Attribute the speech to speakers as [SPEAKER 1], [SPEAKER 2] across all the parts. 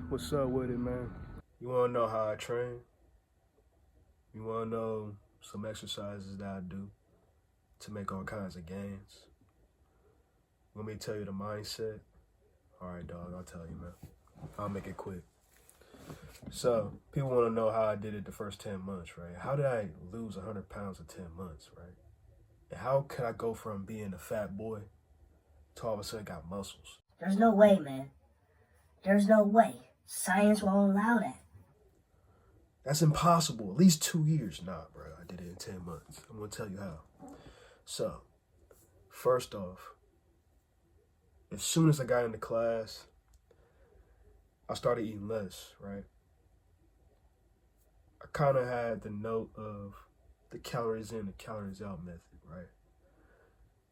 [SPEAKER 1] What's up with it, man? You wanna know how I train? You wanna know some exercises that I do to make all kinds of gains? Want me to tell you the mindset? Alright, dog, I'll tell you, man. I'll make it quick. So, people wanna know how I did it the first 10 months, right? How did I lose 100 pounds in 10 months, right? And how could I go from being a fat boy to all of a sudden got muscles?
[SPEAKER 2] There's no way, man. There's no way. Science won't allow that.
[SPEAKER 1] That's impossible. At least 2 years. Nah, bro. I did it in 10 months. I'm going to tell you how. So, first off, as soon as I got into class, I started eating less, right? I kind of had the note of the calories in, the calories out method, right?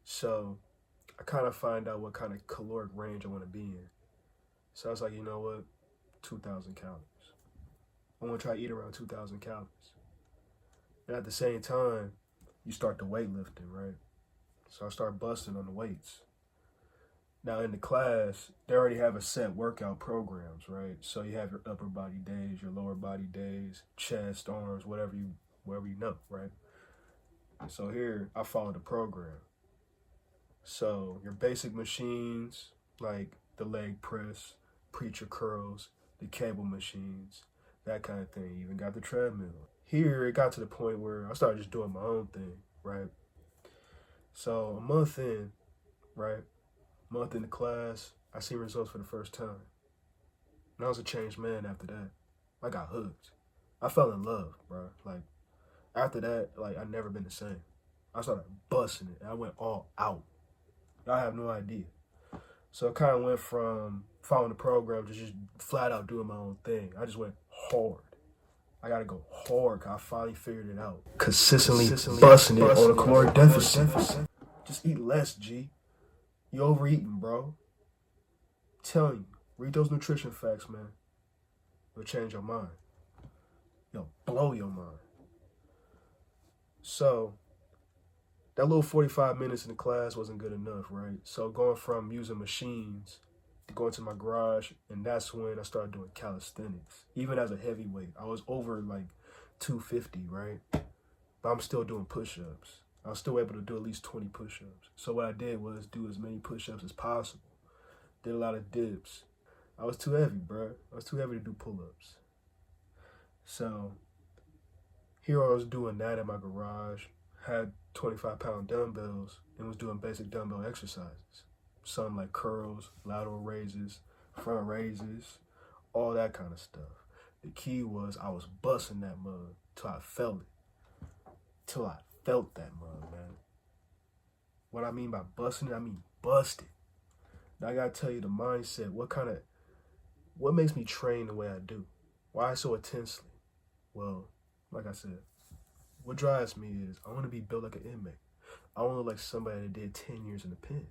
[SPEAKER 1] So, I kind of find out what kind of caloric range I want to be in. So I was like, you know what? 2,000 calories. I want to try to eat around 2,000 calories. And at the same time, you start the weightlifting, right? So I start busting on the weights. Now in the class, they already have a set workout programs, right? So you have your upper body days, your lower body days, chest, arms, whatever you know, right? So here, I follow the program. So your basic machines, like the leg press, preacher curls, the cable machines, that kind of thing. Even got the treadmill. Here, it got to the point where I started just doing my own thing, right? So a month in, right? Month in the class, I seen results for the first time. And I was a changed man after that. I got hooked. I fell in love, bro. Like, after that, like, I've never been the same. I started busting it. I went all out. Y'all have no idea. So it kind of went from following the program to just flat out doing my own thing. I just went hard. I gotta go hard because I finally figured it out. Consistently busting it on a caloric deficit. Just eat less, G. You overeating, bro. I'm telling you, read those nutrition facts, man. It'll change your mind. It'll blow your mind. So, that little 45 minutes in the class wasn't good enough, right? So going from using machines to going to my garage, and that's when I started doing calisthenics. Even as a heavyweight, I was over like 250, right? But I'm still doing push-ups. I was still able to do at least 20 push-ups. So what I did was do as many push-ups as possible. Did a lot of dips. I was too heavy, bro. I was too heavy to do pull-ups. So here I was doing that in my garage. Had 25-pound dumbbells and was doing basic dumbbell exercises. Some like curls, lateral raises, front raises, all that kind of stuff. The key was I was busting that mug till I felt it. Till I felt that mug, man. What I mean by busting it, I mean busted. Now I gotta tell you the mindset, what makes me train the way I do? Why so intensely? Well, like I said, what drives me is I want to be built like an inmate. I want to look like somebody that did 10 years in the pen.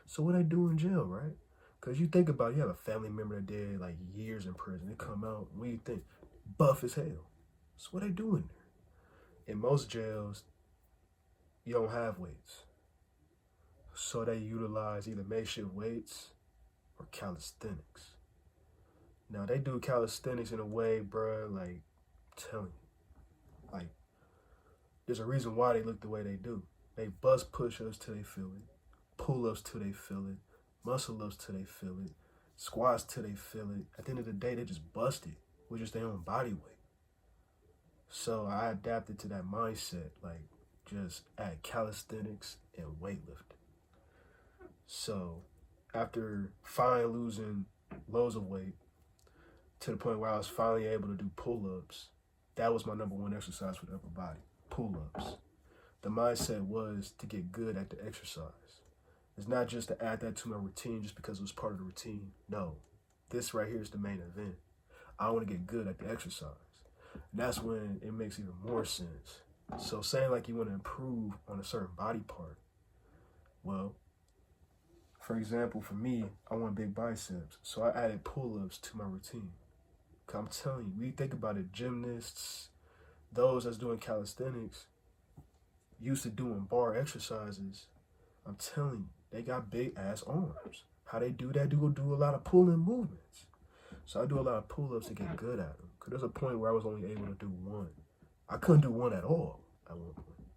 [SPEAKER 1] So what I do in jail, right? Because you think about it, you have a family member that did like years in prison. They come out, what do you think? Buff as hell. So what I do in there? In most jails, you don't have weights. So they utilize either makeshift weights or calisthenics. Now they do calisthenics in a way, bruh, like, I'm telling you. Like, there's a reason why they look the way they do. They bust push-ups till they feel it, pull-ups till they feel it, muscle-ups till they feel it, squats till they feel it. At the end of the day, they just bust it with just their own body weight. So I adapted to that mindset, like just add calisthenics and weightlifting. So after finally losing loads of weight to the point where I was finally able to do pull-ups, that was my number one exercise for the upper body. Pull-ups. The mindset was to get good at the exercise. It's not just to add that to my routine just because it was part of the routine. No, this right here is the main event. I want to get good at the exercise. And that's when it makes even more sense. So saying like you want to improve on a certain body part, well, for example, for me, I want big biceps. So I added pull-ups to my routine. Cause I'm telling you, when you think about it, gymnasts, those that's doing calisthenics, used to doing bar exercises, I'm telling you, they got big ass arms. How they do that, do a lot of pulling movements. So I do a lot of pull-ups to get good at them. Because there's a point where I was only able to do one. I couldn't do one at all at one point.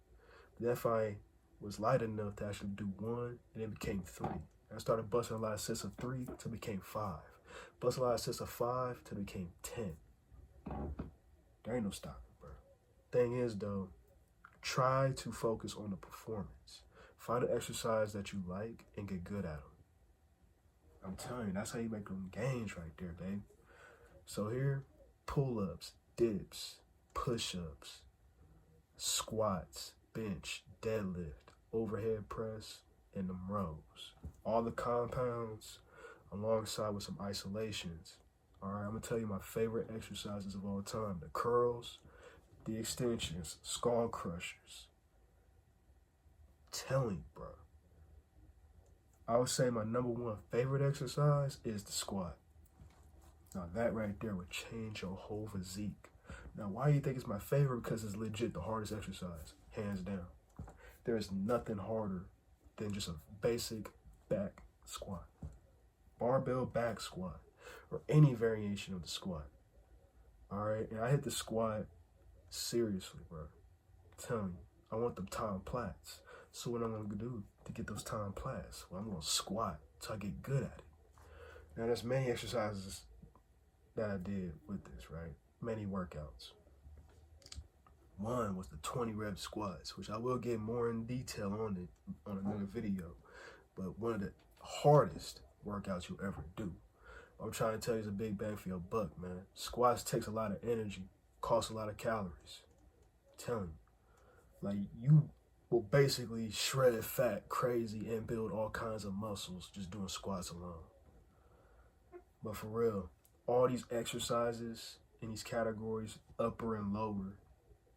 [SPEAKER 1] Then if I was light enough to actually do one, and it became 3. And I started busting a lot of sets of 3 till it became 5. Busting a lot of sets of 5 till it became 10. There ain't no stopping, bro. Thing is, though, try to focus on the performance. Find an exercise that you like and get good at them. I'm telling you, that's how you make them gains right there, babe. So here, pull-ups, dips, push-ups, squats, bench, deadlift, overhead press, and them rows. All the compounds alongside with some isolations. All right, I'm going to tell you my favorite exercises of all time. The curls, the extensions, skull crushers. Telling you, bro. I would say my number 1 favorite exercise is the squat. Now that right there would change your whole physique. Now why do you think it's my favorite? Because it's legit the hardest exercise, hands down. There is nothing harder than just a basic back squat. Barbell back squat. Or any variation of the squat. Alright, and I hit the squat seriously, bro. I'm telling you, I want them time plats. So what I'm going to do to get those time plats? Well, I'm going to squat till I get good at it. Now, there's many exercises that I did with this, right? Many workouts. One was the 20 rep squats, which I will get more in detail on it on another video. But one of the hardest workouts you'll ever do. I'm trying to tell you, it's a big bang for your buck, man. Squats takes a lot of energy, costs a lot of calories. I'm telling you. Like, you will basically shred fat crazy and build all kinds of muscles just doing squats alone. But for real, all these exercises in these categories, upper and lower,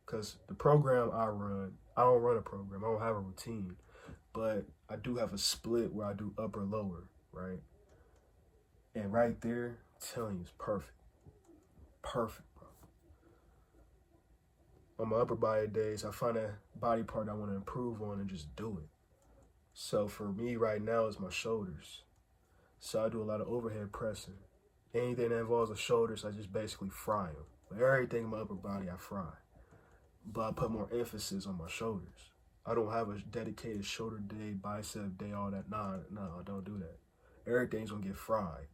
[SPEAKER 1] because the program I don't run a program, I don't have a routine, but I do have a split where I do upper, lower, right? And right there, I'm telling you, it's perfect. Perfect, bro. On my upper body days, I find a body part I want to improve on and just do it. So for me right now, it's my shoulders. So I do a lot of overhead pressing. Anything that involves the shoulders, I just basically fry them. But everything in my upper body, I fry. But I put more emphasis on my shoulders. I don't have a dedicated shoulder day, bicep day, all that. No, I don't do that. Everything's going to get fried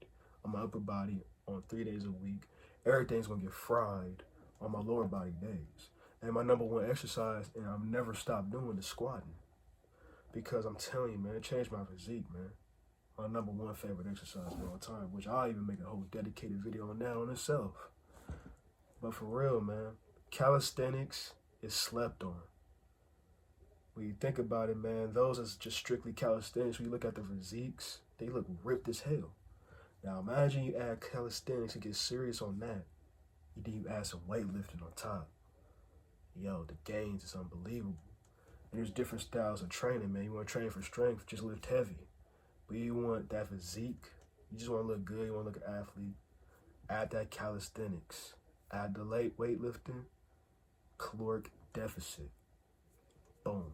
[SPEAKER 1] on my upper body on 3 days a week. Everything's going to get fried on my lower body days. And my number 1 exercise, and I've never stopped doing, is squatting. Because I'm telling you, man, it changed my physique, man. My number 1 favorite exercise of all time, which I'll even make a whole dedicated video on that on itself. But for real, man, calisthenics is slept on. When you think about it, man, those is just strictly calisthenics. When you look at the physiques, they look ripped as hell. Now imagine you add calisthenics and get serious on that. And then you add some weightlifting on top. Yo, the gains is unbelievable. And there's different styles of training, man. You want to train for strength, just lift heavy. But you want that physique, you just want to look good, you want to look an athlete. Add that calisthenics. Add the late weightlifting, caloric deficit. Boom.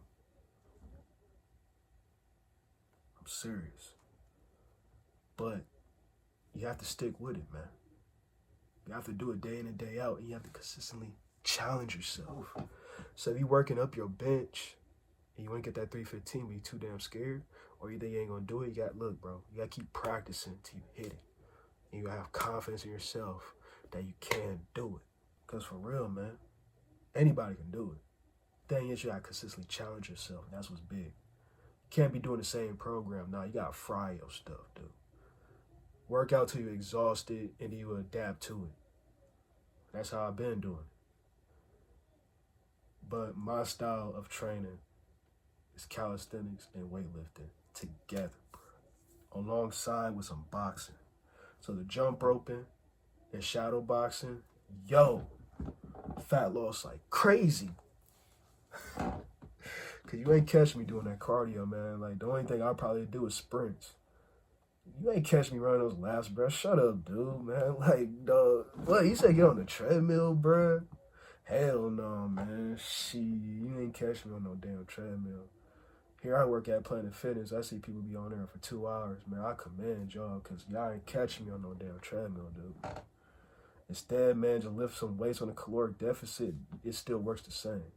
[SPEAKER 1] I'm serious. But you have to stick with it, man. You have to do it day in and day out, and you have to consistently challenge yourself. So if you're working up your bench and you want to get that 315 but you're too damn scared, or you think you ain't going to do it, you got, look, bro, you got to keep practicing until you hit it. And you have confidence in yourself that you can do it. Because for real, man, anybody can do it. Thing is, you got to consistently challenge yourself. That's what's big. You can't be doing the same program. Nah, you got to fry your stuff, dude. Work out till you're exhausted and then you adapt to it. That's how I've been doing it. But my style of training is calisthenics and weightlifting together, bro. Alongside with some boxing. So the jump roping and shadow boxing, yo, fat loss like crazy. Cause you ain't catch me doing that cardio, man. Like the only thing I'll probably do is sprints. You ain't catch me running those laps, bro. Shut up, dude, man. Like, dog, what? You said get on the treadmill, bro? Hell no, man. Shit, you ain't catch me on no damn treadmill. Here I work at Planet Fitness. I see people be on there for 2 hours. Man, I commend y'all because y'all ain't catching me on no damn treadmill, dude. Instead, man, just lift some weights on a caloric deficit. It still works the same.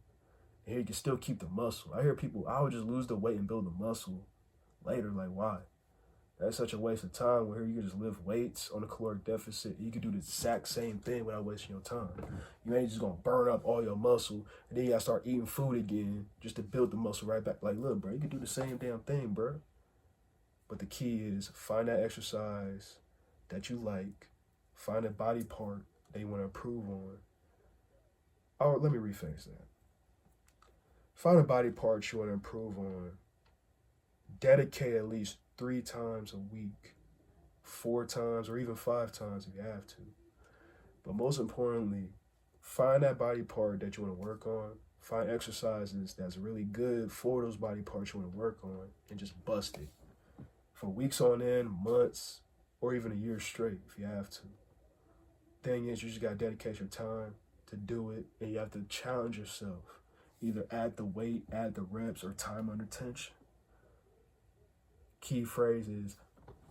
[SPEAKER 1] And here you can still keep the muscle. I hear people, I would just lose the weight and build the muscle later. Like, why? That's such a waste of time. Where you can just lift weights on a caloric deficit. You can do the exact same thing without wasting your time. You ain't just gonna burn up all your muscle and then you gotta start eating food again just to build the muscle right back. Like, look, bro, you can do the same damn thing, bro. But the key is find that exercise that you like. Find a body part that you want to improve on. Or let me rephrase that. Find a body part you want to improve on. Dedicate at least 3 times a week, 4 times, or even 5 times if you have to. But most importantly, find that body part that you want to work on. Find exercises that's really good for those body parts you want to work on and just bust it. For weeks on end, months, or even a year straight if you have to. Thing is, you just got to dedicate your time to do it, and you have to challenge yourself. Either add the weight, add the reps, or time under tension. Key phrase is,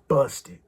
[SPEAKER 1] bust it.